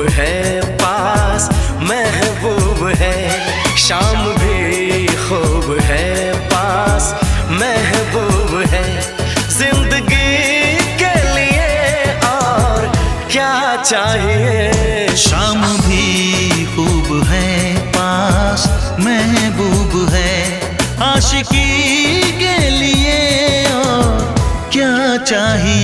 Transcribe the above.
है पास महबूब है, शाम भी खूब है पास महबूब है। जिंदगी के लिए और क्या चाहिए। शाम भी खूब है पास महबूब है, आशिकी के लिए और क्या चाहिए।